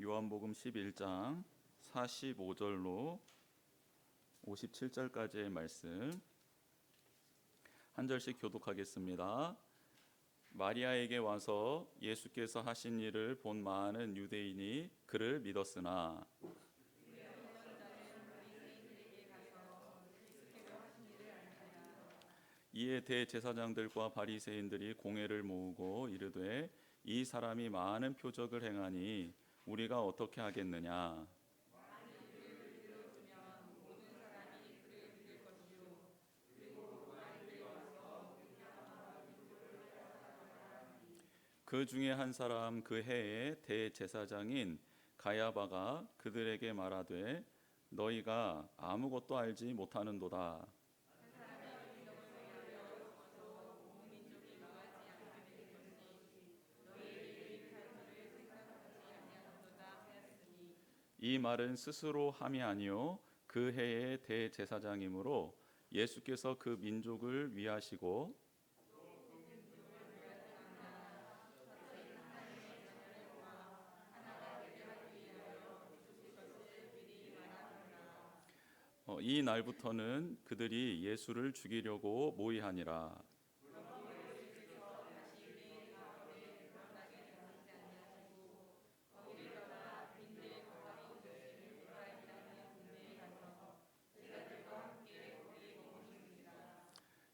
요한복음 11장 45절로 57절까지의 말씀 한 절씩 교독하겠습니다. 마리아에게 와서 예수께서 하신 일을 본 많은 유대인이 그를 믿었으나 이에 대제사장들과 바리새인들이 공회를 모으고 이르되 이 사람이 많은 표적을 행하니 우리가 어떻게 하겠느냐. 그 중에 한 사람 그 해에 대제사장인 가야바가 그들에게 말하되 너희가 아무것도 알지 못하는도다. 이 말은 스스로 함이 아니요 그 해의 대제사장이므로 예수께서 그 민족을 위하시고 이 날부터는 그들이 예수를 죽이려고 모의하니라.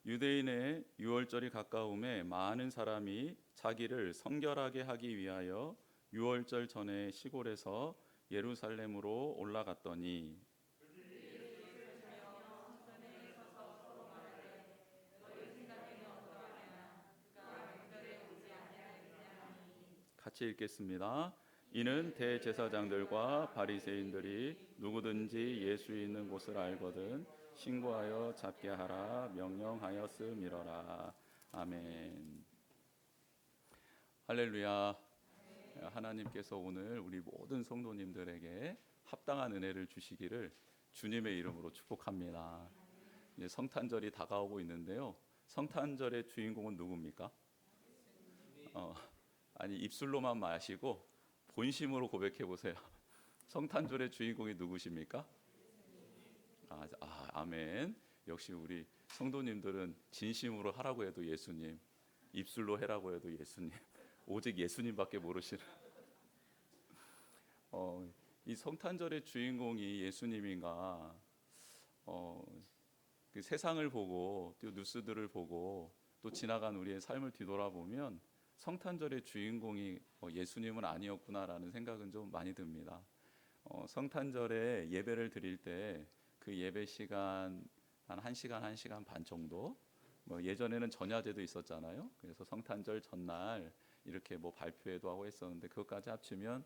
유대인의 유월절이 가까움에 많은 사람이 자기를 성결하게 하기 위하여 유월절 전에 시골에서 예루살렘으로 올라갔더니 같이 읽겠습니다. 이는 대제사장들과 바리새인들이 누구든지 예수 있는 곳을 알거든 신고하여 잡게 하라 명령하였음이러라. 아멘. 할렐루야. 하나님께서 오늘 우리 모든 성도님들에게 합당한 은혜를 주시기를 주님의 이름으로 축복합니다. 이제 성탄절이 다가오고 있는데요. 성탄절의 주인공은 누굽니까? 아니 입술로만 마시고 본심으로 고백해 보세요. 성탄절의 주인공이 누구십니까? 아멘. 역시 우리 성도님들은 진심으로 하라고 해도 예수님, 입술로 해라고 해도 예수님, 오직 예수님밖에 모르시는. 이 성탄절의 주인공이 예수님인가? 그 세상을 보고 또 뉴스들을 보고 또 지나간 우리의 삶을 뒤돌아보면 성탄절의 주인공이 예수님은 아니었구나라는 생각은 좀 많이 듭니다. 성탄절에 예배를 드릴 때 그 예배 시간 한 1시간, 1시간 반 정도, 예전에는 전야제도 있었잖아요. 그래서 성탄절 전날 이렇게 발표회도 하고 했었는데 그것까지 합치면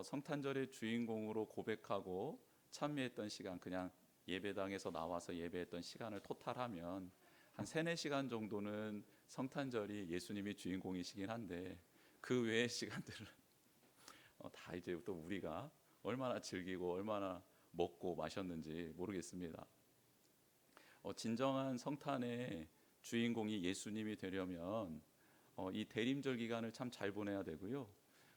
성탄절의 주인공으로 고백하고 참여했던 시간, 그냥 예배당에서 나와서 예배했던 시간을 토탈하면 한 3-4시간 정도는 성탄절이 예수님이 주인공이시긴 한데 그 외의 시간들은 다 이제 또 우리가 얼마나 즐기고 얼마나 먹고 마셨는지 모르겠습니다. 진정한 성탄의 주인공이 예수님이 되려면 이 대림절 기간을 참 잘 보내야 되고요.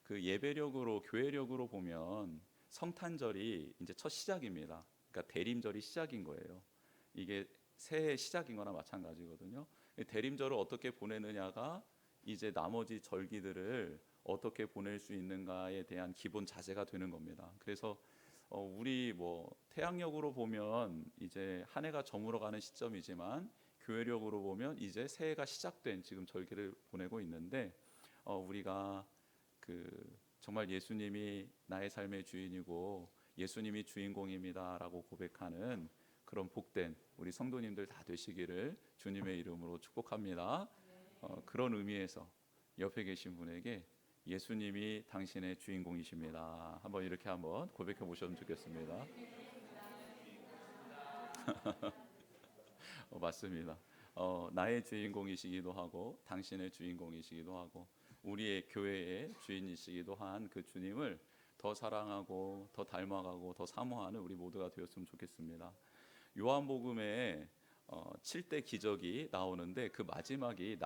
그 예배력으로 교회력으로 보면 성탄절이 이제 첫 시작입니다. 그러니까 대림절이 시작인 거예요. 이게 새해 시작인 거나 마찬가지거든요. 대림절을 어떻게 보내느냐가 이제 나머지 절기들을 어떻게 보낼 수 있는가에 대한 기본 자세가 되는 겁니다. 그래서 우리 태양력으로 보면 이제 한 해가 저물어가는 시점이지만 교회력으로 보면 이제 새해가 시작된 지금 절기를 보내고 있는데 우리가 정말 예수님이 나의 삶의 주인이고 예수님이 주인공입니다라고 고백하는 그런 복된 우리 성도님들 다 되시기를 주님의 이름으로 축복합니다. 그런 의미에서 옆에 계신 분에게 예수님이 당신의 주인공이십니다. 한번 고백해 보셨으면 좋겠습니다. 맞습니다. 나의 주인공이시기도 하고 당신의 주인공이시기도 하고 우리의 교회의 주인이시기도 한 그 주님을 더 사랑하고 더 닮아가고 더 사모하는 우리 모두가 되었으면 좋겠습니다. 요한복음에 7대 기적이 나오는데 그 마지막이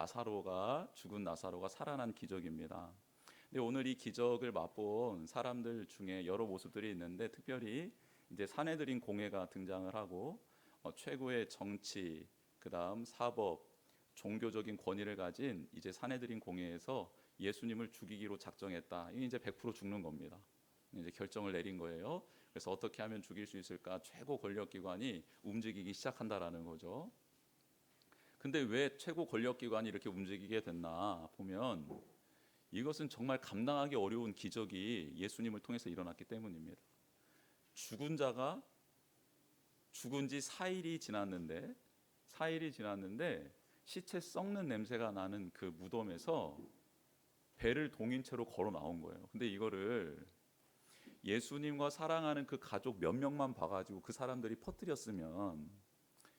죽은 나사로가 살아난 기적입니다. 근데 오늘 이 기적을 맛본 사람들 중에 여러 모습들이 있는데 특별히 이제 사내들인 공회가 등장을 하고 최고의 정치, 그다음 사법, 종교적인 권위를 가진 이제 사내들인 공회에서 예수님을 죽이기로 작정했다. 이게 이제 100% 죽는 겁니다. 이제 결정을 내린 거예요. 그래서 어떻게 하면 죽일 수 있을까? 최고 권력기관이 움직이기 시작한다라는 거죠. 근데 왜 최고 권력기관이 이렇게 움직이게 됐나 보면 이것은 정말 감당하기 어려운 기적이 예수님을 통해서 일어났기 때문입니다. 죽은 자가 죽은 지 4일이 지났는데 시체 썩는 냄새가 나는 그 무덤에서 배를 동인 채로 걸어 나온 거예요. 근데 이거를 예수님과 사랑하는 그 가족 몇 명만 봐가지고 그 사람들이 퍼뜨렸으면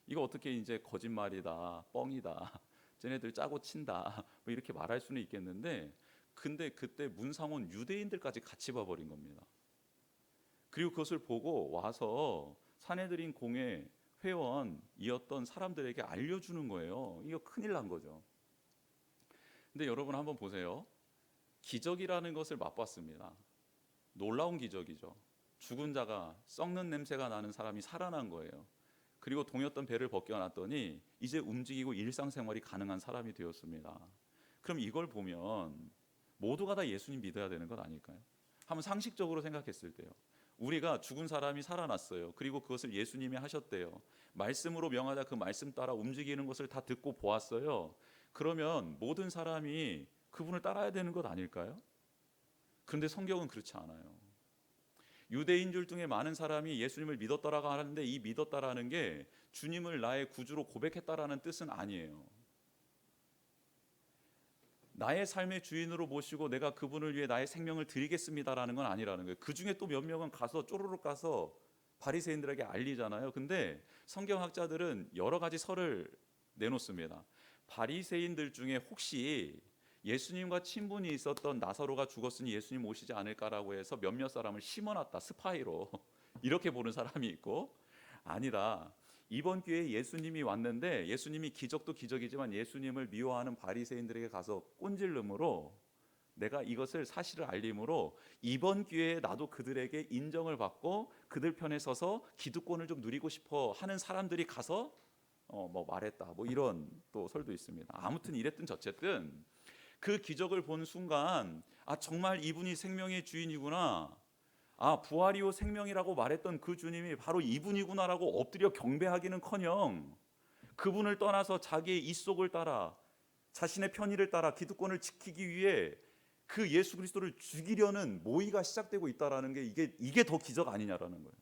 이거 어떻게 이제 거짓말이다, 뻥이다, 쟤네들 짜고 친다 뭐 이렇게 말할 수는 있겠는데, 근데 그때 문상온 유대인들까지 같이 봐버린 겁니다. 그리고 그것을 보고 와서 사내들인 공회 회원이었던 사람들에게 알려주는 거예요. 이거 큰일 난 거죠. 근데 여러분 한번 보세요. 기적이라는 것을 맛봤습니다. 놀라운 기적이죠. 죽은 자가, 썩는 냄새가 나는 사람이 살아난 거예요. 그리고 동였던 배를 벗겨놨더니 이제 움직이고 일상생활이 가능한 사람이 되었습니다. 그럼 이걸 보면 모두가 다 예수님 믿어야 되는 것 아닐까요? 한번 상식적으로 생각했을 때요. 우리가 죽은 사람이 살아났어요. 그리고 그것을 예수님이 하셨대요. 말씀으로 명하자 그 말씀 따라 움직이는 것을 다 듣고 보았어요. 그러면 모든 사람이 그분을 따라야 되는 것 아닐까요? 그런데 성경은 그렇지 않아요. 유대인들 중에 많은 사람이 예수님을 믿었다라고 하는데 이 믿었다라는 게 주님을 나의 구주로 고백했다라는 뜻은 아니에요. 나의 삶의 주인으로 모시고 내가 그분을 위해 나의 생명을 드리겠습니다라는 건 아니라는 거예요. 그 중에 또 몇 명은 가서 쪼르륵 가서 바리새인들에게 알리잖아요. 근데 성경학자들은 여러 가지 설을 내놓습니다. 바리새인들 중에 혹시 예수님과 친분이 있었던 나사로가 죽었으니 예수님 오시지 않을까라고 해서 몇몇 사람을 심어놨다, 스파이로 이렇게 보는 사람이 있고, 아니다, 이번 기회에 예수님이 왔는데 예수님이 기적도 기적이지만 예수님을 미워하는 바리새인들에게 가서 꼰질름으로 내가 이것을 사실을 알림으로 이번 기회에 나도 그들에게 인정을 받고 그들 편에 서서 기득권을 좀 누리고 싶어 하는 사람들이 가서 뭐 말했다, 뭐 이런 또 설도 있습니다. 아무튼 이랬든 저쨌든 그 기적을 본 순간 정말 이분이 생명의 주인이구나, 부활이요 생명이라고 말했던 그 주님이 바로 이분이구나라고 엎드려 경배하기는커녕 그분을 떠나서 자기의 입속을 따라 자신의 편의를 따라 기득권을 지키기 위해 그 예수 그리스도를 죽이려는 모의가 시작되고 있다라는 게 이게 더 기적 아니냐라는 거예요.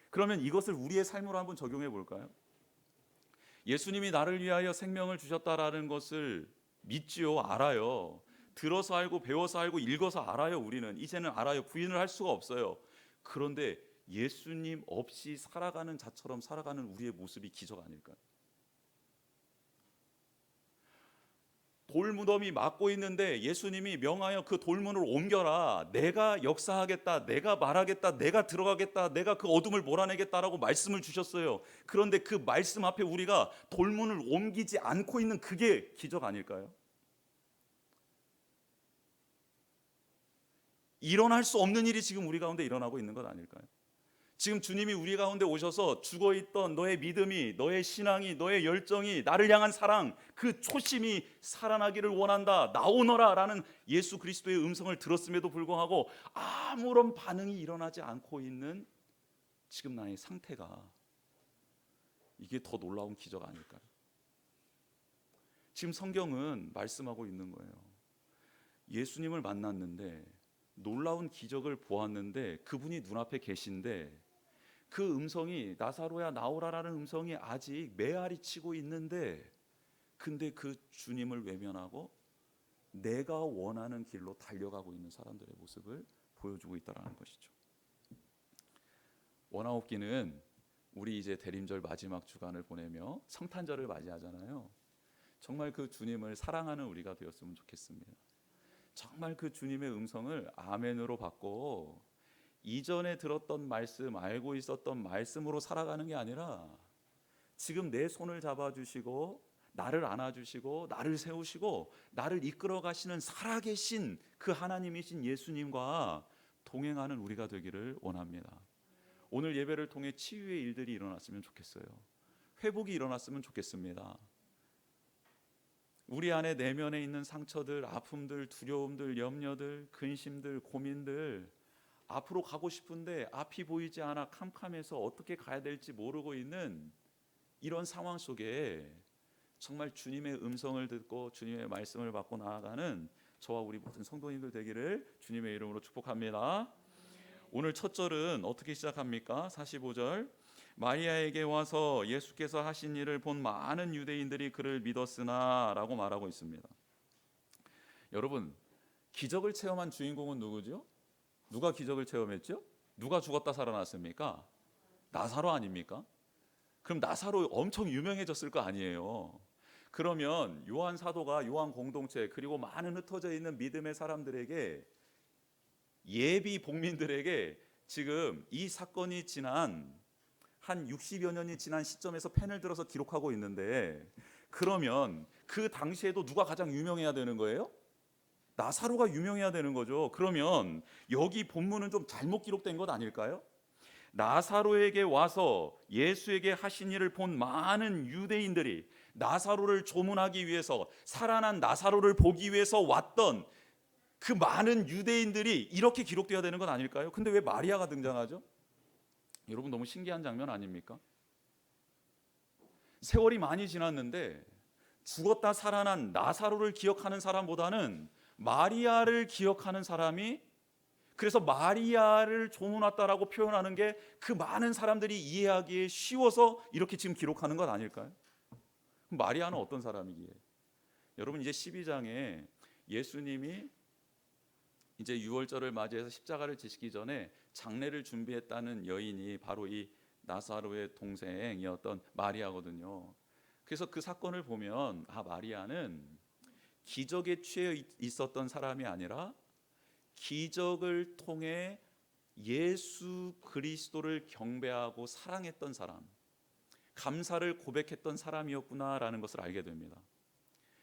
그러면 이것을 우리의 삶으로 한번 적용해 볼까요? 예수님이 나를 위하여 생명을 주셨다라는 것을 믿지요, 알아요. 들어서 알고 배워서 알고 읽어서 알아요. 우리는 이제는 알아요. 부인을 할 수가 없어요. 그런데 예수님 없이 살아가는 자처럼 살아가는 우리의 모습이 기적 아닐까요? 돌무덤이 막고 있는데 예수님이 명하여 그 돌문을 옮겨라, 내가 역사하겠다, 내가 말하겠다, 내가 들어가겠다, 내가 그 어둠을 몰아내겠다라고 말씀을 주셨어요. 그런데 그 말씀 앞에 우리가 돌문을 옮기지 않고 있는 그게 기적 아닐까요? 일어날 수 없는 일이 지금 우리 가운데 일어나고 있는 것 아닐까요? 지금 주님이 우리 가운데 오셔서 죽어있던 너의 믿음이, 너의 신앙이, 너의 열정이, 나를 향한 사랑, 그 초심이 살아나기를 원한다, 나오너라 라는 예수 그리스도의 음성을 들었음에도 불구하고 아무런 반응이 일어나지 않고 있는 지금 나의 상태가, 이게 더 놀라운 기적 아닐까요? 지금 성경은 말씀하고 있는 거예요. 예수님을 만났는데, 놀라운 기적을 보았는데, 그분이 눈앞에 계신데 그 음성이 나사로야 나오라라는 음성이 아직 메아리 치고 있는데, 근데 그 주님을 외면하고 내가 원하는 길로 달려가고 있는 사람들의 모습을 보여주고 있다는 것이죠. 원아홉기는 우리 이제 대림절 마지막 주간을 보내며 성탄절을 맞이하잖아요. 정말 그 주님을 사랑하는 우리가 되었으면 좋겠습니다. 정말 그 주님의 음성을 아멘으로 받고 이전에 들었던 말씀, 알고 있었던 말씀으로 살아가는 게 아니라 지금 내 손을 잡아주시고 나를 안아주시고 나를 세우시고 나를 이끌어 가시는 살아계신 그 하나님이신 예수님과 동행하는 우리가 되기를 원합니다. 오늘 예배를 통해 치유의 일들이 일어났으면 좋겠어요. 회복이 일어났으면 좋겠습니다. 우리 안에 내면에 있는 상처들, 아픔들, 두려움들, 염려들, 근심들, 고민들, 앞으로 가고 싶은데 앞이 보이지 않아 캄캄해서 어떻게 가야 될지 모르고 있는 이런 상황 속에 정말 주님의 음성을 듣고 주님의 말씀을 받고 나아가는 저와 우리 모든 성도님들 되기를 주님의 이름으로 축복합니다. 오늘 첫 절은 어떻게 시작합니까? 45절. 마리아에게 와서 예수께서 하신 일을 본 많은 유대인들이 그를 믿었으나 라고 말하고 있습니다. 여러분, 기적을 체험한 주인공은 누구죠? 누가 기적을 체험했죠? 누가 죽었다 살아났습니까? 나사로 아닙니까? 그럼 나사로 엄청 유명해졌을 거 아니에요. 그러면 요한 사도가 요한 공동체 그리고 많은 흩어져 있는 믿음의 사람들에게, 예비 복민들에게 지금 이 사건이 지난 한 60여 년이 지난 시점에서 펜을 들어서 기록하고 있는데, 그러면 그 당시에도 누가 가장 유명해야 되는 거예요? 나사로가 유명해야 되는 거죠. 그러면 여기 본문은 좀 잘못 기록된 것 아닐까요? 나사로에게 와서 예수에게 하신 일을 본 많은 유대인들이 나사로를 조문하기 위해서, 살아난 나사로를 보기 위해서 왔던 그 많은 유대인들이 이렇게 기록되어야 되는 건 아닐까요? 근데 왜 마리아가 등장하죠? 여러분, 너무 신기한 장면 아닙니까? 세월이 많이 지났는데 죽었다 살아난 나사로를 기억하는 사람보다는 마리아를 기억하는 사람이, 그래서 마리아를 조문 왔다라고 표현하는 게 그 많은 사람들이 이해하기에 쉬워서 이렇게 지금 기록하는 건 아닐까요? 마리아는 어떤 사람이기에? 여러분, 이제 12장에 예수님이 이제 유월절을 맞이해서 십자가를 지시기 전에 장례를 준비했다는 여인이 바로 이 나사로의 동생이었던 마리아거든요. 그래서 그 사건을 보면 마리아는 기적에 취해 있었던 사람이 아니라 기적을 통해 예수 그리스도를 경배하고 사랑했던 사람, 감사를 고백했던 사람이었구나라는 것을 알게 됩니다.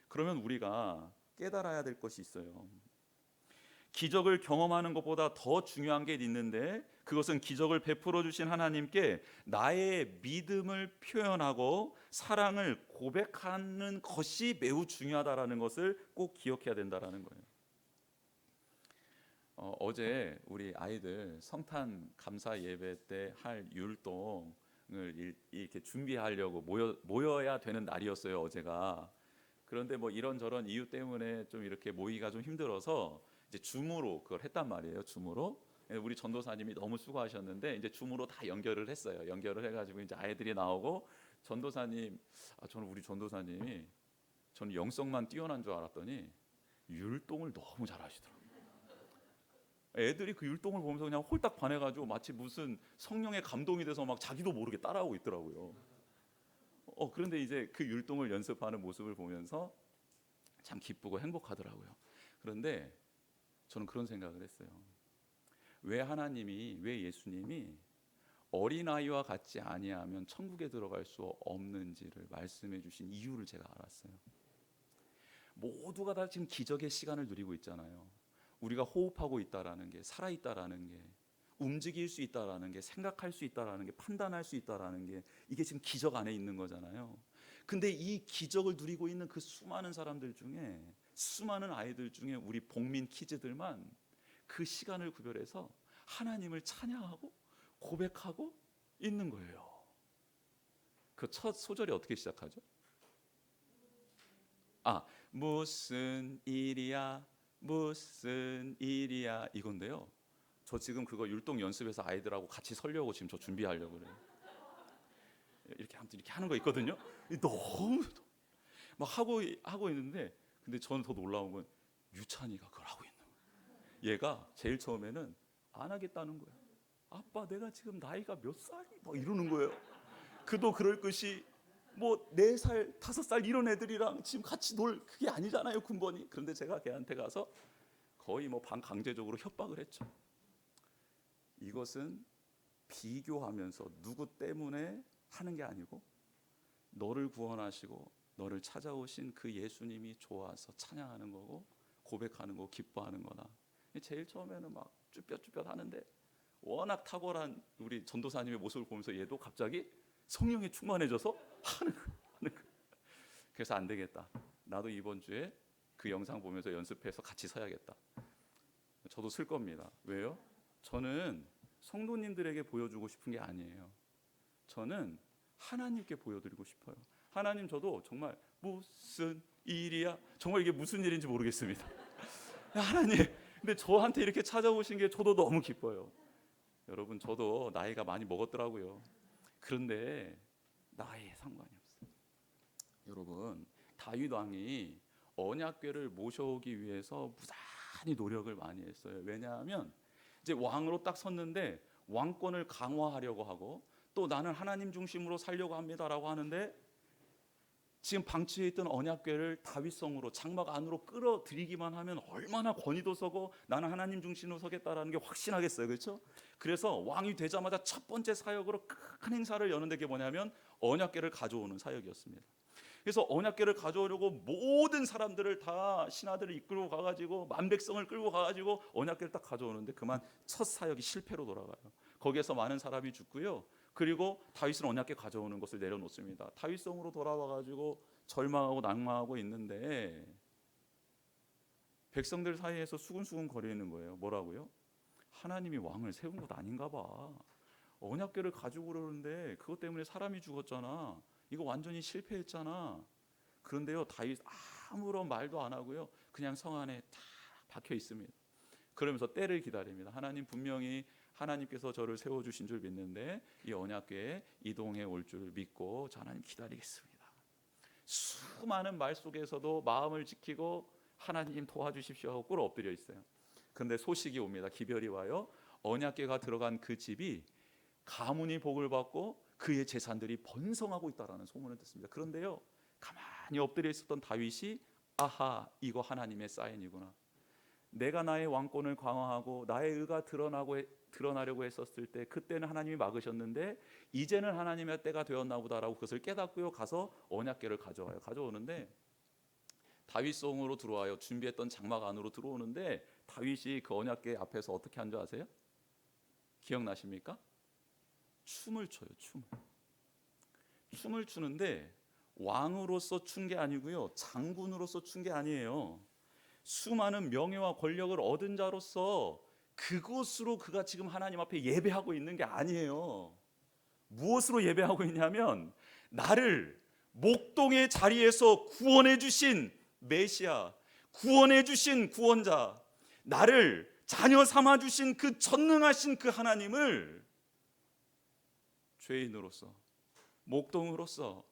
그러면 우리가 깨달아야 될 것이 있어요. 기적을 경험하는 것보다 더 중요한 게 있는데, 그것은 기적을 베풀어 주신 하나님께 나의 믿음을 표현하고 사랑을 고백하는 것이 매우 중요하다라는 것을 꼭 기억해야 된다라는 거예요. 어제 우리 아이들 성탄 감사 예배 때 할 율동을 이렇게 준비하려고 모여야 되는 날이었어요, 어제가. 그런데 뭐 이런저런 이유 때문에 좀 이렇게 모이기가 좀 힘들어서 이제 줌으로 그걸 했단 말이에요. 줌으로. 우리 전도사님이 너무 수고하셨는데 이제 줌으로 다 연결을 했어요. 연결을 해가지고 이제 아이들이 나오고, 전도사님, 저는 우리 전도사님이, 저는 영성만 뛰어난 줄 알았더니 율동을 너무 잘하시더라고요. 애들이 그 율동을 보면서 그냥 홀딱 반해가지고 마치 무슨 성령의 감동이 돼서 막 자기도 모르게 따라하고 있더라고요. 그런데 이제 그 율동을 연습하는 모습을 보면서 참 기쁘고 행복하더라고요. 그런데 저는 그런 생각을 했어요. 왜 하나님이, 왜 예수님이 어린아이와 같지 아니하면 천국에 들어갈 수 없는지를 말씀해 주신 이유를 제가 알았어요. 모두가 다 지금 기적의 시간을 누리고 있잖아요. 우리가 호흡하고 있다라는 게, 살아있다라는 게, 움직일 수 있다라는 게, 생각할 수 있다라는 게, 판단할 수 있다라는 게, 이게 지금 기적 안에 있는 거잖아요. 근데 이 기적을 누리고 있는 그 수많은 사람들 중에, 수많은 아이들 중에 우리 복민 키즈들만 그 시간을 구별해서 하나님을 찬양하고 고백하고 있는 거예요. 그 첫 소절이 어떻게 시작하죠? 무슨 일이야, 무슨 일이야, 이건데요. 저 지금 그거 율동 연습해서 아이들하고 같이 서려고 지금 저 준비하려고 그래요. 이렇게 아무튼 이렇게 하는 거 있거든요. 너무 막 하고 있는데, 근데 저는 더 놀라운 건 유찬이가 그걸 하고 있는 거예요. 얘가 제일 처음에는 안 하겠다는 거예요. 아빠, 내가 지금 나이가 몇 살이? 막 이러는 거예요. 그도 그럴 것이 뭐 4살, 5살 이런 애들이랑 지금 같이 놀 그게 아니잖아요, 군번이. 그런데 제가 걔한테 가서 거의 뭐 반강제적으로 협박을 했죠. 이것은 비교하면서 누구 때문에 하는 게 아니고, 너를 구원하시고 너를 찾아오신 그 예수님이 좋아서 찬양하는 거고 고백하는 거, 기뻐하는 거다. 제일 처음에는 막 쭈뼛쭈뼛 하는데 워낙 탁월한 우리 전도사님의 모습을 보면서 얘도 갑자기 성령에 충만해져서 하는 거예요. 그래서 안 되겠다. 나도 이번 주에 그 영상 보면서 연습해서 같이 서야겠다. 저도 쓸 겁니다. 왜요? 저는 성도님들에게 보여주고 싶은 게 아니에요. 저는 하나님께 보여드리고 싶어요. 하나님, 저도 정말 무슨 일이야? 정말 이게 무슨 일인지 모르겠습니다. 하나님, 근데 저한테 이렇게 찾아오신 게 저도 너무 기뻐요. 여러분, 저도 나이가 많이 먹었더라고요. 그런데 나이에 상관이 없어요. 여러분, 다윗 왕이 언약궤를 모셔오기 위해서 무단히 노력을 많이 했어요. 왜냐하면 이제 왕으로 딱 섰는데 왕권을 강화하려고 하고 또 나는 하나님 중심으로 살려고 합니다라고 하는데 지금 방치해 있던 언약궤를 다윗성으로 장막 안으로 끌어들이기만 하면 얼마나 권위도 서고 나는 하나님 중심으로 서겠다라는 게 확신하겠어요. 그렇죠? 그래서 왕이 되자마자 첫 번째 사역으로 큰 행사를 여는 게 뭐냐면 언약궤를 가져오는 사역이었습니다. 그래서 언약궤를 가져오려고 모든 사람들을 다 신하들을 이끌고 가가지고 만백성을 끌고 가가지고 언약궤를 딱 가져오는데 그만 첫 사역이 실패로 돌아가요. 거기에서 많은 사람이 죽고요. 그리고 다윗은 언약궤 가져오는 것을 내려놓습니다. 다윗성으로 돌아와가지고 절망하고 낭망하고 있는데 백성들 사이에서 수군수군 거리는 거예요. 뭐라고요? 하나님이 왕을 세운 것 아닌가 봐. 언약궤를 가지고 그러는데 그것 때문에 사람이 죽었잖아. 이거 완전히 실패했잖아. 그런데요, 다윗 아무런 말도 안 하고요, 그냥 성 안에 다 박혀 있습니다. 그러면서 때를 기다립니다. 하나님, 분명히 하나님께서 저를 세워주신 줄 믿는데 이 언약궤에 이동해 올 줄 믿고 저 하나님 기다리겠습니다. 수많은 말 속에서도 마음을 지키고 하나님 도와주십시오 하고 꿇어 엎드려 있어요. 그런데 소식이 옵니다. 기별이 와요. 언약궤가 들어간 그 집이 가문이 복을 받고 그의 재산들이 번성하고 있다라는 소문을 듣습니다. 그런데요, 가만히 엎드려 있었던 다윗이 아하, 이거 하나님의 사인이구나. 내가 나의 왕권을 강화하고 나의 의가 드러나려고 했었을 때 그때는 하나님이 막으셨는데 이제는 하나님의 때가 되었나 보다라고 그것을 깨닫고요, 가서 언약궤를 가져와요. 가져오는데 다윗성으로 들어와요. 준비했던 장막 안으로 들어오는데 다윗이 그 언약궤 앞에서 어떻게 한 줄 아세요? 기억나십니까? 춤을 춰요. 춤을 추는데 왕으로서 춘 게 아니고요, 장군으로서 춘 게 아니에요. 수많은 명예와 권력을 얻은 자로서 그것으로 그가 지금 하나님 앞에 예배하고 있는 게 아니에요. 무엇으로 예배하고 있냐면 나를 목동의 자리에서 구원해 주신 메시아, 구원해 주신 구원자, 나를 자녀 삼아 주신 그 전능하신 그 하나님을 죄인으로서, 목동으로서,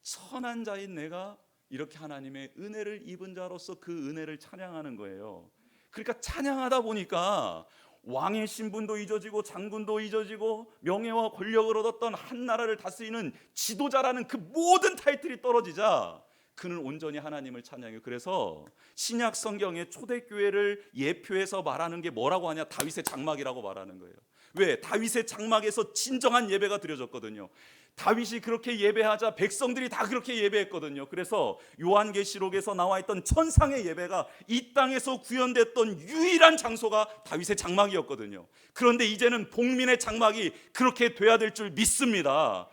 천한 자인 내가 이렇게 하나님의 은혜를 입은 자로서 그 은혜를 찬양하는 거예요. 그러니까 찬양하다 보니까 왕의 신분도 잊어지고 장군도 잊어지고 명예와 권력을 얻었던 한 나라를 다스리는 지도자라는 그 모든 타이틀이 떨어지자 그는 온전히 하나님을 찬양해요. 그래서 신약 성경의 초대교회를 예표해서 말하는 게 뭐라고 하냐? 다윗의 장막이라고 말하는 거예요. 왜? 다윗의 장막에서 진정한 예배가 드려졌거든요. 다윗이 그렇게 예배하자 백성들이 다 그렇게 예배했거든요. 그래서 요한계시록에서 나와 있던 천상의 예배가 이 땅에서 구현됐던 유일한 장소가 다윗의 장막이었거든요. 그런데 이제는 복민의 장막이 그렇게 돼야 될 줄 믿습니다.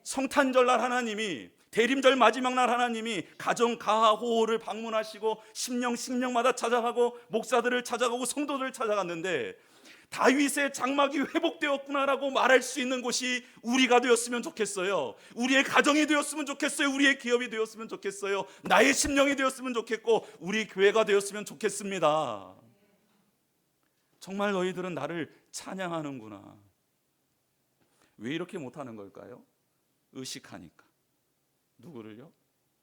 성탄절날 하나님이, 대림절 마지막 날 하나님이 가정 가호를 방문하시고 심령마다 찾아가고 목사들을 찾아가고 성도들을 찾아갔는데 다윗의 장막이 회복되었구나라고 말할 수 있는 곳이 우리가 되었으면 좋겠어요. 우리의 가정이 되었으면 좋겠어요. 우리의 기업이 되었으면 좋겠어요. 나의 심령이 되었으면 좋겠고 우리 교회가 되었으면 좋겠습니다. 정말 너희들은 나를 찬양하는구나. 왜 이렇게 못하는 걸까요? 의식하니까. 누구를요?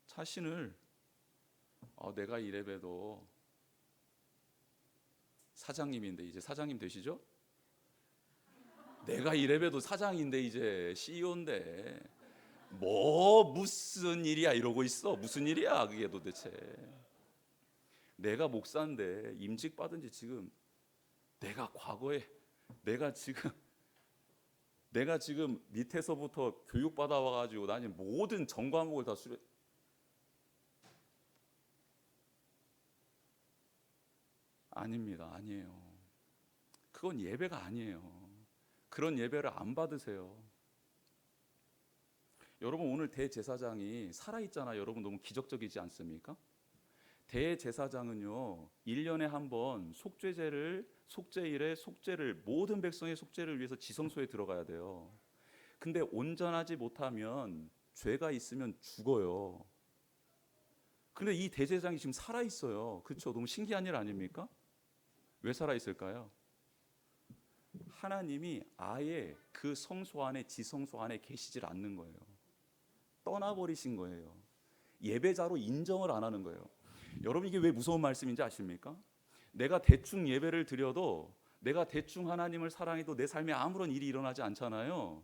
자신을. 내가 이래봬도 사장님인데 이제 사장님 되시죠? 내가 이래봬도 사장인데 이제 CEO인데 뭐 무슨 일이야 이러고 있어. 무슨 일이야 그게 도대체. 내가 목사인데 임직 받은 지 지금, 내가 과거에 내가 지금 밑에서부터 교육받아 와가지고 나는 모든 정과목을 다 수료. 아닙니다. 아니에요. 그건 예배가 아니에요. 그런 예배를 안 받으세요. 여러분, 오늘 대제사장이 살아있잖아요. 여러분, 너무 기적적이지 않습니까? 대제사장은요 1년에 한 번 속죄를 모든 백성의 속죄를 위해서 지성소에 들어가야 돼요. 근데 온전하지 못하면 죄가 있으면 죽어요. 근데 이 대제사장이 지금 살아있어요. 그렇죠? 너무 신기한 일 아닙니까? 왜 살아있을까요? 하나님이 아예 그 성소 안에, 지성소 안에 계시질 않는 거예요. 떠나버리신 거예요. 예배자로 인정을 안 하는 거예요. 여러분, 이게 왜 무서운 말씀인지 아십니까? 내가 대충 예배를 드려도, 내가 대충 하나님을 사랑해도 내 삶에 아무런 일이 일어나지 않잖아요.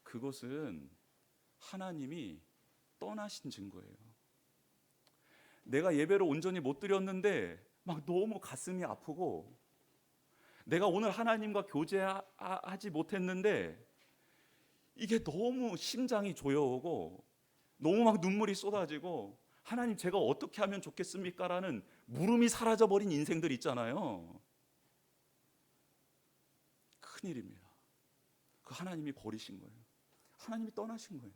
그것은 하나님이 떠나신 증거예요. 내가 예배를 온전히 못 드렸는데 막 너무 가슴이 아프고, 내가 오늘 하나님과 교제하지 못했는데 이게 너무 심장이 조여오고 너무 막 눈물이 쏟아지고, 하나님 제가 어떻게 하면 좋겠습니까? 라는 물음이 사라져버린 인생들 있잖아요. 큰일입니다. 그 하나님이 버리신 거예요. 하나님이 떠나신 거예요.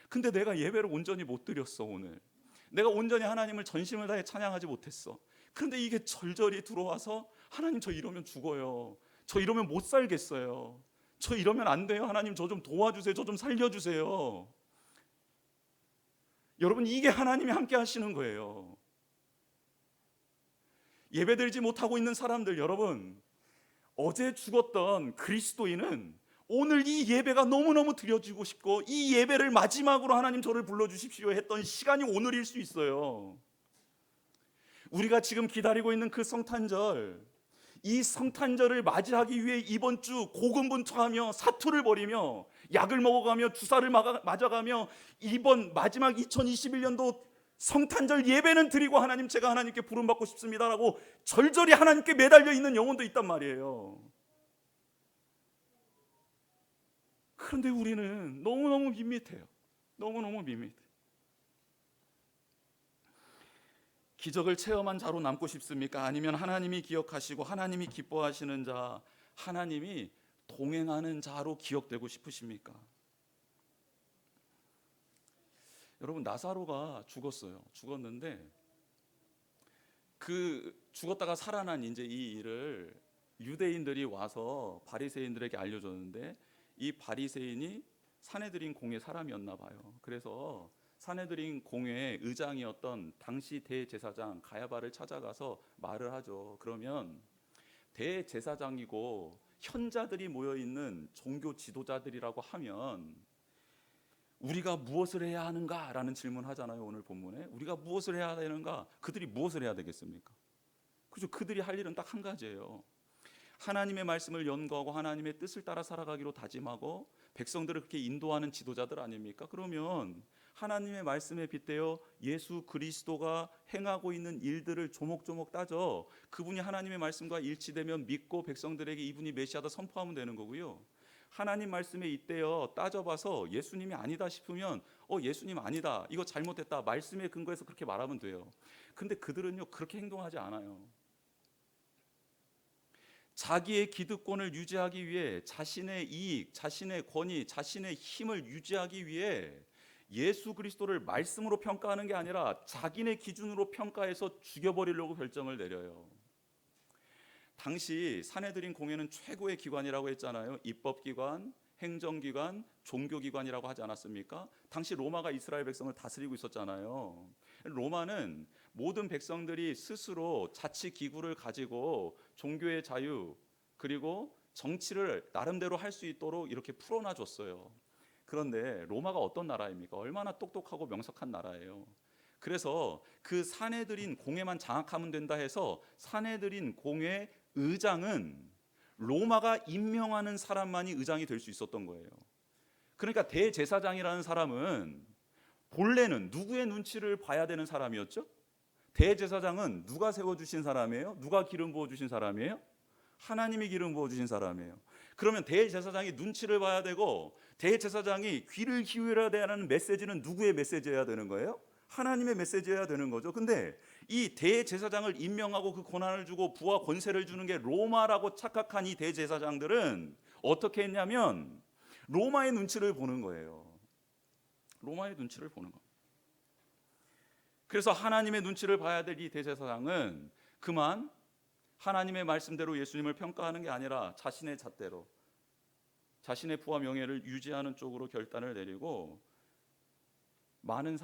근데 내가 예배를 온전히 못 드렸어. 오늘 내가 온전히 하나님을 전심을 다해 찬양하지 못했어. 그런데 이게 절절히 들어와서, 하나님 저 이러면 죽어요. 저 이러면 못 살겠어요. 저 이러면 안 돼요. 하나님 저 좀 도와주세요. 저 좀 살려주세요. 여러분, 이게 하나님이 함께 하시는 거예요. 예배드리지 못하고 있는 사람들, 여러분, 어제 죽었던 그리스도인은 오늘 이 예배가 너무너무 드려지고 싶고, 이 예배를 마지막으로 하나님 저를 불러주십시오 했던 시간이 오늘일 수 있어요. 우리가 지금 기다리고 있는 그 성탄절, 이 성탄절을 맞이하기 위해 이번 주 고군분투하며 사투를 벌이며 약을 먹어가며 주사를 맞아가며 이번 마지막 2021년도 성탄절 예배는 드리고, 하나님 제가 하나님께 부름받고 싶습니다라고 절절히 하나님께 매달려 있는 영혼도 있단 말이에요. 그런데 우리는 너무너무 밋밋해요. 너무너무 밋밋해요. 기적을 체험한 자로 남고 싶습니까? 아니면 하나님이 기억하시고 하나님이 기뻐하시는 자, 하나님이 동행하는 자로 기억되고 싶으십니까? 여러분, 나사로가 죽었는데 그 죽었다가 살아난 이제 이 일을 유대인들이 와서 바리새인들에게 알려줬는데, 이 바리새인이 산헤드린 공의 사람이었나 봐요. 그래서 산헤드린 공회의 의장이었던 당시 대제사장 가야바를 찾아가서 말을 하죠. 그러면 대제사장이고 현자들이 모여있는 종교 지도자들이라고 하면 우리가 무엇을 해야 하는가라는 질문을 하잖아요. 오늘 본문에 우리가 무엇을 해야 되는가? 그들이 무엇을 해야 되겠습니까? 그죠? 그들이 할 일은 딱 한 가지예요. 하나님의 말씀을 연구하고 하나님의 뜻을 따라 살아가기로 다짐하고 백성들을 그렇게 인도하는 지도자들 아닙니까? 그러면 하나님의 말씀에 빗대어 예수 그리스도가 행하고 있는 일들을 조목조목 따져 그분이 하나님의 말씀과 일치되면 믿고 백성들에게 이분이 메시아다 선포하면 되는 거고요. 하나님 말씀에 빗대어 따져봐서 예수님이 아니다 싶으면 예수님 아니다, 이거 잘못했다, 말씀에 근거해서 그렇게 말하면 돼요. 근데 그들은요 그렇게 행동하지 않아요. 자기의 기득권을 유지하기 위해 자신의 이익, 자신의 권위, 자신의 힘을 유지하기 위해 예수 그리스도를 말씀으로 평가하는 게 아니라 자기네 기준으로 평가해서 죽여버리려고 결정을 내려요. 당시 산헤드린 공회는 최고의 기관이라고 했잖아요. 입법기관, 행정기관, 종교기관이라고 하지 않았습니까? 당시 로마가 이스라엘 백성을 다스리고 있었잖아요. 로마는 모든 백성들이 스스로 자치기구를 가지고 종교의 자유 그리고 정치를 나름대로 할 수 있도록 이렇게 풀어놔줬어요. 그런데 로마가 어떤 나라입니까? 얼마나 똑똑하고 명석한 나라예요. 그래서 그 산헤드린 공회만 장악하면 된다 해서 산헤드린 공회 의장은 로마가 임명하는 사람만이 의장이 될 수 있었던 거예요. 그러니까 대제사장이라는 사람은 본래는 누구의 눈치를 봐야 되는 사람이었죠? 대제사장은 누가 세워주신 사람이에요? 누가 기름 부어주신 사람이에요? 하나님이 기름 부어주신 사람이에요. 그러면 대제사장이 눈치를 봐야 되고 대제사장이 귀를 기울여야 되는 메시지는 누구의 메시지여야 되는 거예요? 하나님의 메시지여야 되는 거죠. 근데 이 대제사장을 임명하고 그 권한을 주고 부와 권세를 주는 게 로마라고 착각한 이 대제사장들은 어떻게 했냐면 로마의 눈치를 보는 거예요. 로마의 눈치를 보는 겁니다. 그래서 하나님의 눈치를 봐야 될 이 대제사장은 그만 하나님의 말씀대로 예수님을 평가하는 게 아니라 자신의 잣대로 자신의 부와 명예를 유지하는 쪽으로 결단을 내리고 많은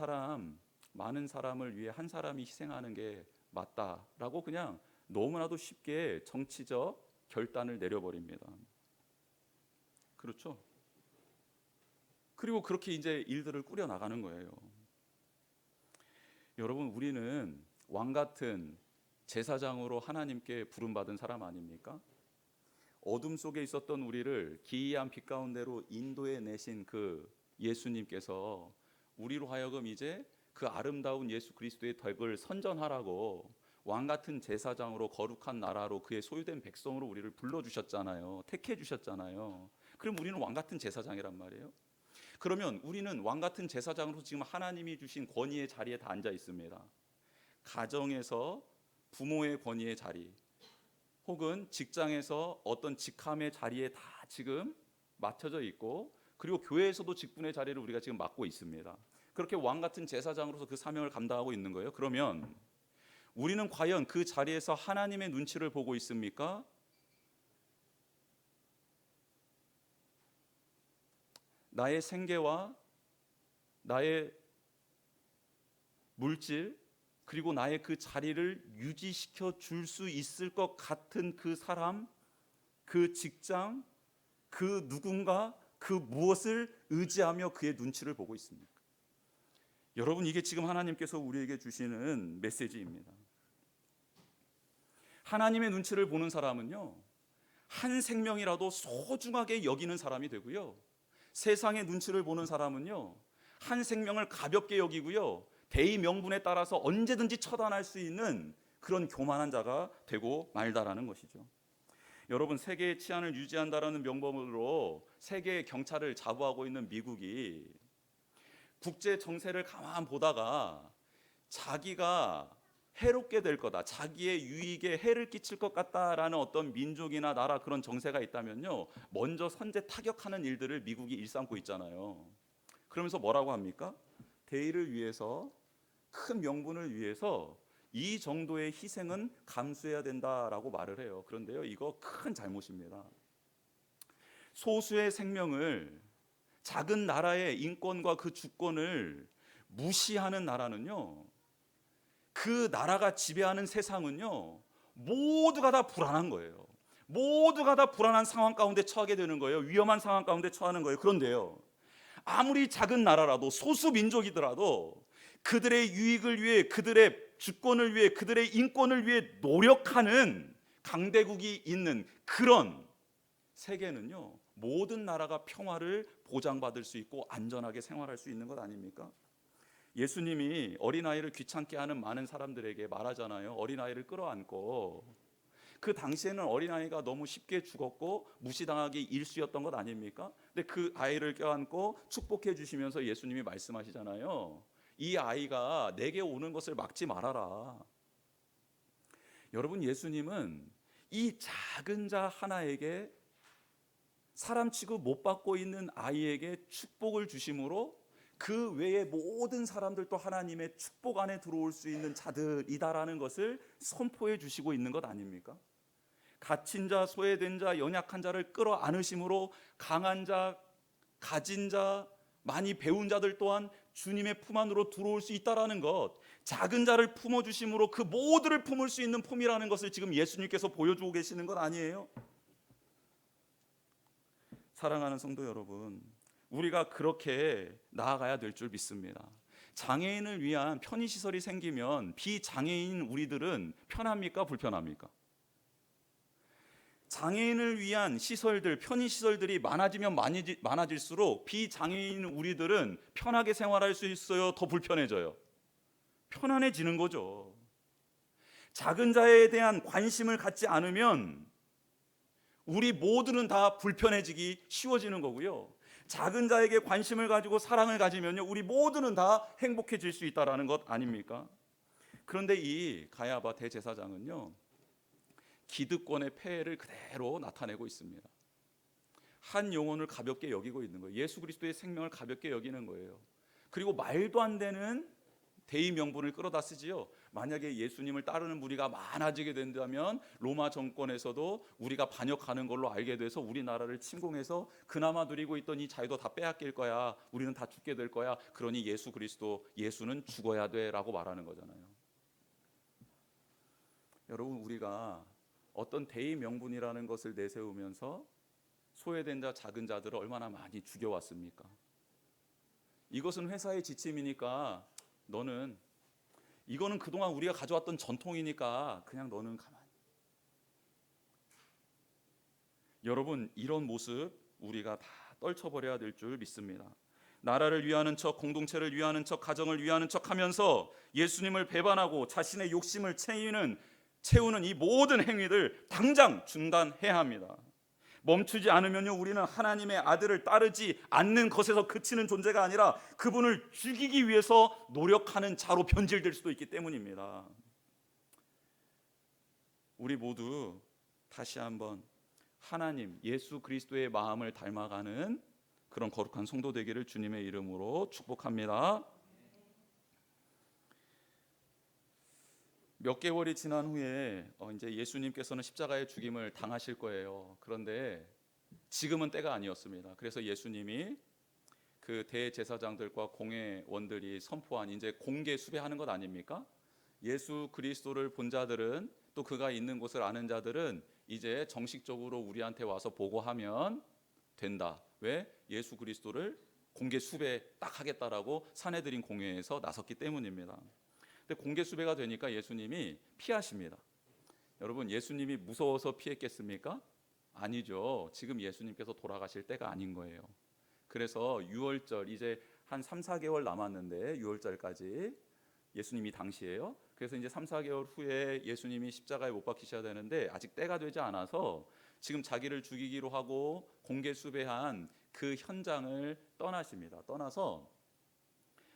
사람을 위해 한 사람이 희생하는 게 맞다라고 그냥 너무나도 쉽게 정치적 결단을 내려버립니다. 그렇죠? 그리고 그렇게 이제 일들을 꾸려 나가는 거예요. 여러분, 우리는 왕 같은 제사장으로 하나님께 부름받은 사람 아닙니까? 어둠 속에 있었던 우리를 기이한 빛 가운데로 인도해 내신 그 예수님께서 우리로 하여금 이제 그 아름다운 예수 그리스도의 덕을 선전하라고 왕 같은 제사장으로 거룩한 나라로 그의 소유된 백성으로 우리를 불러주셨잖아요. 택해 주셨잖아요. 그럼 우리는 왕 같은 제사장이란 말이에요. 그러면 우리는 왕 같은 제사장으로 지금 하나님이 주신 권위의 자리에 다 앉아 있습니다. 가정에서 부모의 권위의 자리, 혹은 직장에서 어떤 직함의 자리에 다 지금 맡혀져 있고, 그리고 교회에서도 직분의 자리를 우리가 지금 맡고 있습니다. 그렇게 왕 같은 제사장으로서 그 사명을 감당하고 있는 거예요. 그러면 우리는 과연 그 자리에서 하나님의 눈치를 보고 있습니까? 나의 생계와 나의 물질, 그리고 나의 그 자리를 유지시켜 줄 수 있을 것 같은 그 사람, 그 직장, 그 누군가, 그 무엇을 의지하며 그의 눈치를 보고 있습니까? 여러분, 이게 지금 하나님께서 우리에게 주시는 메시지입니다. 하나님의 눈치를 보는 사람은요, 한 생명이라도 소중하게 여기는 사람이 되고요, 세상의 눈치를 보는 사람은요, 한 생명을 가볍게 여기고요, 대의 명분에 따라서 언제든지 처단할 수 있는 그런 교만한 자가 되고 말다라는 것이죠. 여러분, 세계의 치안을 유지한다라는 명분으로 세계의 경찰을 자부하고 있는 미국이 국제 정세를 가만 보다가 자기가 해롭게 될 거다, 자기의 유익에 해를 끼칠 것 같다라는 어떤 민족이나 나라 그런 정세가 있다면요, 먼저 선제 타격하는 일들을 미국이 일삼고 있잖아요. 그러면서 뭐라고 합니까? 대의를 위해서, 큰 명분을 위해서 이 정도의 희생은 감수해야 된다라고 말을 해요. 그런데요, 이거 큰 잘못입니다. 소수의 생명을, 작은 나라의 인권과 그 주권을 무시하는 나라는요, 그 나라가 지배하는 세상은요, 모두가 다 불안한 거예요. 모두가 다 불안한 상황 가운데 처하게 되는 거예요. 위험한 상황 가운데 처하는 거예요. 그런데요, 아무리 작은 나라라도, 소수 민족이더라도 그들의 유익을 위해, 그들의 주권을 위해, 그들의 인권을 위해 노력하는 강대국이 있는 그런 세계는요, 모든 나라가 평화를 보장받을 수 있고 안전하게 생활할 수 있는 것 아닙니까? 예수님이 어린아이를 귀찮게 하는 많은 사람들에게 말하잖아요. 어린아이를 끌어안고. 그 당시에는 어린아이가 너무 쉽게 죽었고 무시당하기 일쑤였던 것 아닙니까? 근데 그 아이를 껴안고 축복해 주시면서 예수님이 말씀하시잖아요. 이 아이가 내게 오는 것을 막지 말아라. 여러분, 예수님은 이 작은 자 하나에게, 사람 취급 못 받고 있는 아이에게 축복을 주심으로 그 외의 모든 사람들도 하나님의 축복 안에 들어올 수 있는 자들이다라는 것을 선포해 주시고 있는 것 아닙니까? 갇힌 자, 소외된 자, 연약한 자를 끌어안으심으로 강한 자, 가진 자, 많이 배운 자들 또한 주님의 품 안으로 들어올 수 있다라는 것, 작은 자를 품어주심으로 그 모두를 품을 수 있는 품이라는 것을 지금 예수님께서 보여주고 계시는 것 아니에요? 사랑하는 성도 여러분, 우리가 그렇게 나아가야 될 줄 믿습니다. 장애인을 위한 편의시설이 생기면 비장애인 우리들은 편합니까? 불편합니까? 장애인을 위한 시설들, 편의시설들이 많아지면 많아질수록 비장애인 우리들은 편하게 생활할 수 있어요? 더 불편해져요? 편안해지는 거죠. 작은 자에 대한 관심을 갖지 않으면 우리 모두는 다 불편해지기 쉬워지는 거고요, 작은 자에게 관심을 가지고 사랑을 가지면요, 우리 모두는 다 행복해질 수 있다는 것 아닙니까? 그런데 이 가야바 대제사장은요, 기득권의 폐해를 그대로 나타내고 있습니다. 한 영혼을 가볍게 여기고 있는 거예요. 예수 그리스도의 생명을 가볍게 여기는 거예요. 그리고 말도 안 되는 대의 명분을 끌어다 쓰지요. 만약에 예수님을 따르는 무리가 많아지게 된다면 로마 정권에서도 우리가 반역하는 걸로 알게 돼서 우리나라를 침공해서 그나마 누리고 있던 이 자유도 다 빼앗길 거야. 우리는 다 죽게 될 거야. 그러니 예수는 죽어야 돼라고 말하는 거잖아요. 여러분, 우리가 어떤 대의 명분이라는 것을 내세우면서 소외된 자, 작은 자들을 얼마나 많이 죽여왔습니까? 이것은 회사의 지침이니까 이거는 그동안 우리가 가져왔던 전통이니까 그냥 너는 가만히. 여러분, 이런 모습 우리가 다 떨쳐버려야 될 줄 믿습니다. 나라를 위하는 척, 공동체를 위하는 척, 가정을 위하는 척 하면서 예수님을 배반하고 자신의 욕심을 채우는 이 모든 행위들 당장 중단해야 합니다. 멈추지 않으면요, 우리는 하나님의 아들을 따르지 않는 것에서 그치는 존재가 아니라 그분을 죽이기 위해서 노력하는 자로 변질될 수도 있기 때문입니다. 우리 모두 다시 한번 하나님, 예수 그리스도의 마음을 닮아가는 그런 거룩한 성도 되기를 주님의 이름으로 축복합니다. 몇 개월이 지난 후에 이제 예수님께서는 십자가의 죽임을 당하실 거예요. 그런데 지금은 때가 아니었습니다. 그래서 예수님이 그 대제사장들과 공회원들이 선포한 이제 공개 수배하는 것 아닙니까? 예수 그리스도를 본 자들은, 또 그가 있는 곳을 아는 자들은 이제 정식적으로 우리한테 와서 보고하면 된다. 왜? 예수 그리스도를 공개 수배 딱 하겠다라고 산헤드린 공회에서 나섰기 때문입니다. 근데 공개 수배가 되니까 예수님이 피하십니다. 여러분, 예수님이 무서워서 피했겠습니까? 아니죠. 지금 예수님께서 돌아가실 때가 아닌 거예요. 그래서 유월절, 이제 한 3, 4개월 남았는데 유월절까지 예수님이 당시에요. 그래서 이제 3, 4개월 후에 예수님이 십자가에 못 박히셔야 되는데 아직 때가 되지 않아서 지금 자기를 죽이기로 하고 공개 수배한 그 현장을 떠나십니다. 떠나서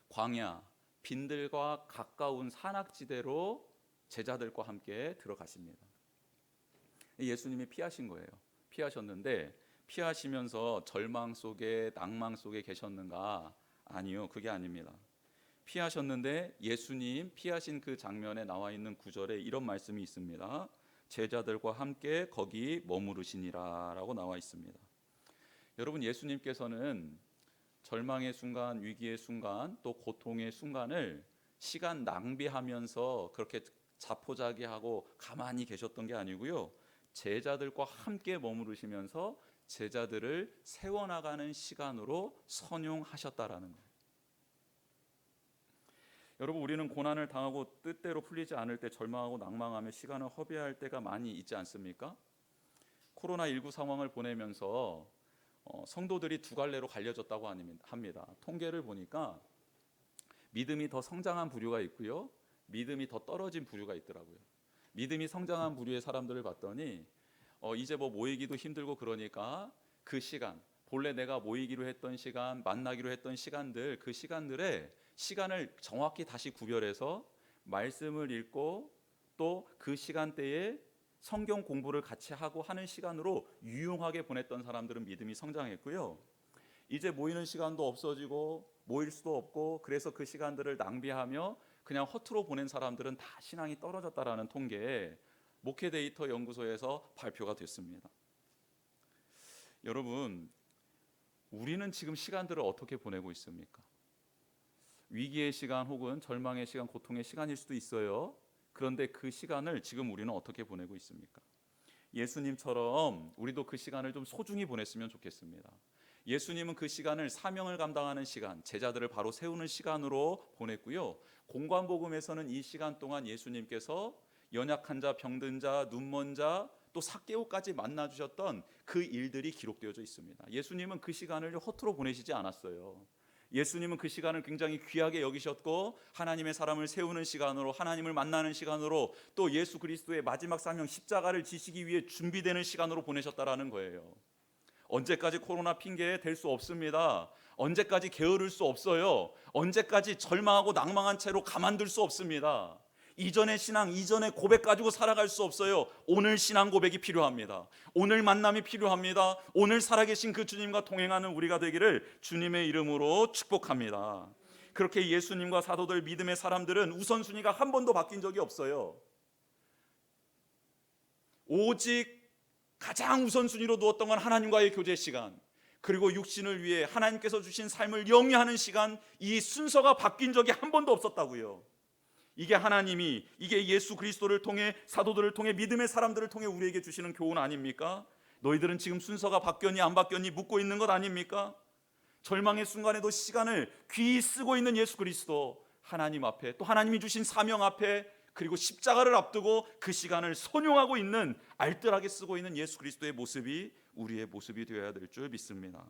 광야, 빈들과 가까운 산악지대로 제자들과 함께 들어가십니다. 예수님이 피하신 거예요. 피하셨는데 피하시면서 절망 속에, 낭망 속에 계셨는가? 아니요, 그게 아닙니다. 피하셨는데 예수님 피하신 그 장면에 나와 있는 구절에 이런 말씀이 있습니다. 제자들과 함께 거기 머무르시니라 라고 나와 있습니다. 여러분, 예수님께서는 절망의 순간, 위기의 순간, 또 고통의 순간을 시간 낭비하면서 그렇게 자포자기하고 가만히 계셨던 게 아니고요, 제자들과 함께 머무르시면서 제자들을 세워나가는 시간으로 선용하셨다라는 거예요. 여러분, 우리는 고난을 당하고 뜻대로 풀리지 않을 때 절망하고 낭망하며 시간을 허비할 때가 많이 있지 않습니까? 코로나19 상황을 보내면서 성도들이 두 갈래로 갈려졌다고 합니다. 통계를 보니까 믿음이 더 성장한 부류가 있고요, 믿음이 더 떨어진 부류가 있더라고요. 믿음이 성장한 부류의 사람들을 봤더니 이제 뭐 모이기도 힘들고 그러니까 그 시간, 본래 내가 모이기로 했던 시간, 만나기로 했던 시간들, 그 시간을 정확히 다시 구별해서 말씀을 읽고 또 그 시간대에 성경 공부를 같이 하고 하는 시간으로 유용하게 보냈던 사람들은 믿음이 성장했고요, 이제 모이는 시간도 없어지고 모일 수도 없고 그래서 그 시간들을 낭비하며 그냥 허투루 보낸 사람들은 다 신앙이 떨어졌다라는 통계에 목회 데이터 연구소에서 발표가 됐습니다. 여러분, 우리는 지금 시간들을 어떻게 보내고 있습니까? 위기의 시간 혹은 절망의 시간, 고통의 시간일 수도 있어요. 그런데 그 시간을 지금 우리는 어떻게 보내고 있습니까? 예수님처럼 우리도 그 시간을 좀 소중히 보냈으면 좋겠습니다. 예수님은 그 시간을 사명을 감당하는 시간, 제자들을 바로 세우는 시간으로 보냈고요, 공관복음에서는 이 시간 동안 예수님께서 연약한 자, 병든 자, 눈먼 자, 또 삭개오까지 만나주셨던 그 일들이 기록되어져 있습니다. 예수님은 그 시간을 허투루 보내시지 않았어요. 예수님은 그 시간을 굉장히 귀하게 여기셨고 하나님의 사람을 세우는 시간으로, 하나님을 만나는 시간으로, 또 예수 그리스도의 마지막 사명 십자가를 지시기 위해 준비되는 시간으로 보내셨다라는 거예요. 언제까지 코로나 핑계에 댈 수 없습니다. 언제까지 게으를 수 없어요. 언제까지 절망하고 낭망한 채로 가만둘 수 없습니다. 이전의 신앙, 이전의 고백 가지고 살아갈 수 없어요. 오늘 신앙 고백이 필요합니다. 오늘 만남이 필요합니다. 오늘 살아계신 그 주님과 동행하는 우리가 되기를 주님의 이름으로 축복합니다. 그렇게 예수님과 사도들, 믿음의 사람들은 우선순위가 한 번도 바뀐 적이 없어요. 오직 가장 우선순위로 두었던 건 하나님과의 교제 시간, 그리고 육신을 위해 하나님께서 주신 삶을 영위하는 시간, 이 순서가 바뀐 적이 한 번도 없었다고요. 이게 하나님이, 이게 예수 그리스도를 통해, 사도들을 통해, 믿음의 사람들을 통해 우리에게 주시는 교훈 아닙니까? 너희들은 지금 순서가 바뀌었니 안 바뀌었니 묻고 있는 것 아닙니까? 절망의 순간에도 시간을 귀히 쓰고 있는 예수 그리스도, 하나님 앞에, 또 하나님이 주신 사명 앞에, 그리고 십자가를 앞두고 그 시간을 선용하고 있는, 알뜰하게 쓰고 있는 예수 그리스도의 모습이 우리의 모습이 되어야 될 줄 믿습니다.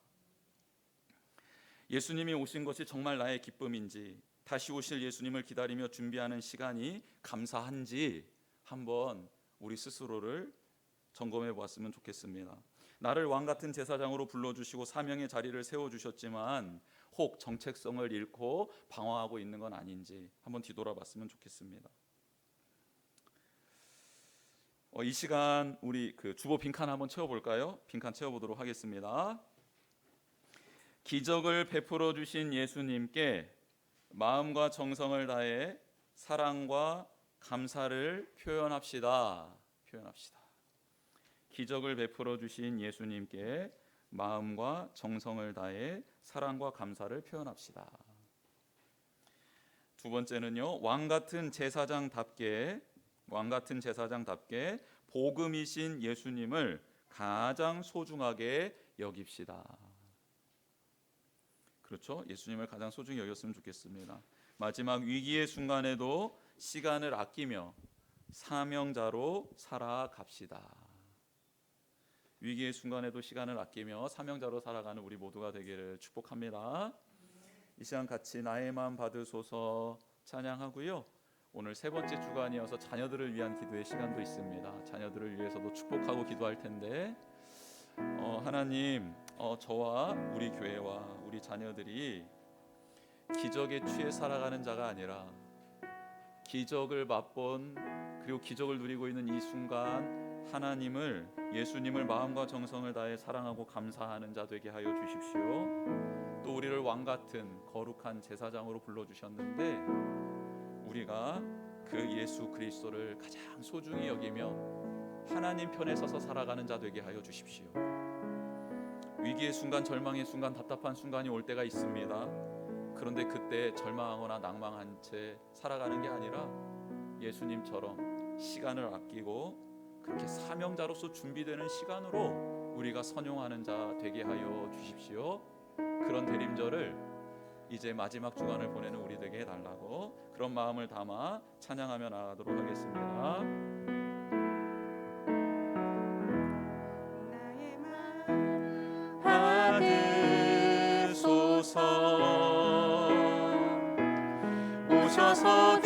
예수님이 오신 것이 정말 나의 기쁨인지, 다시 오실 예수님을 기다리며 준비하는 시간이 감사한지 한번 우리 스스로를 점검해 보았으면 좋겠습니다. 나를 왕같은 제사장으로 불러주시고 사명의 자리를 세워주셨지만 혹 정체성을 잃고 방황하고 있는 건 아닌지 한번 뒤돌아봤으면 좋겠습니다. 이 시간 우리 그 주보 빈칸 한번 채워볼까요? 빈칸 채워보도록 하겠습니다. 기적을 베풀어 주신 예수님께 마음과 정성을 다해 사랑과 감사를 표현합시다. 기적을 베풀어 주신 예수님께 마음과 정성을 다해 사랑과 감사를 표현합시다. 두 번째는요, 왕같은 제사장답게 복음이신 예수님을 가장 소중하게 여깁시다. 그렇죠? 예수님을 가장 소중히 여겼으면 좋겠습니다. 마지막 위기의 순간에도 시간을 아끼며 사명자로 살아갑시다. 위기의 순간에도 시간을 아끼며 사명자로 살아가는 우리 모두가 되기를 축복합니다. 이 시간 같이 나의 마음 받으소서 찬양하고요. 오늘 세 번째 주간이어서 자녀들을 위한 기도의 시간도 있습니다. 자녀들을 위해서도 축복하고 기도할 텐데 하나님, 저와 우리 교회와 우리 자녀들이 기적에 취해 살아가는 자가 아니라 기적을 맛본, 그리고 기적을 누리고 있는 이 순간 하나님을, 예수님을 마음과 정성을 다해 사랑하고 감사하는 자 되게 하여 주십시오. 또 우리를 왕같은 거룩한 제사장으로 불러주셨는데 우리가 그 예수 그리스도를 가장 소중히 여기며 하나님 편에 서서 살아가는 자 되게 하여 주십시오. 위기의 순간, 절망의 순간, 답답한 순간이 올 때가 있습니다. 그런데 그때 절망하거나 낭망한 채 살아가는 게 아니라 예수님처럼 시간을 아끼고 그렇게 사명자로서 준비되는 시간으로 우리가 선용하는 자 되게 하여 주십시오. 그런 대림절을 이제 마지막 주간을 보내는 우리에게 해달라고, 그런 마음을 담아 찬양하며 나아가도록 하겠습니다. 받으소서 오셔서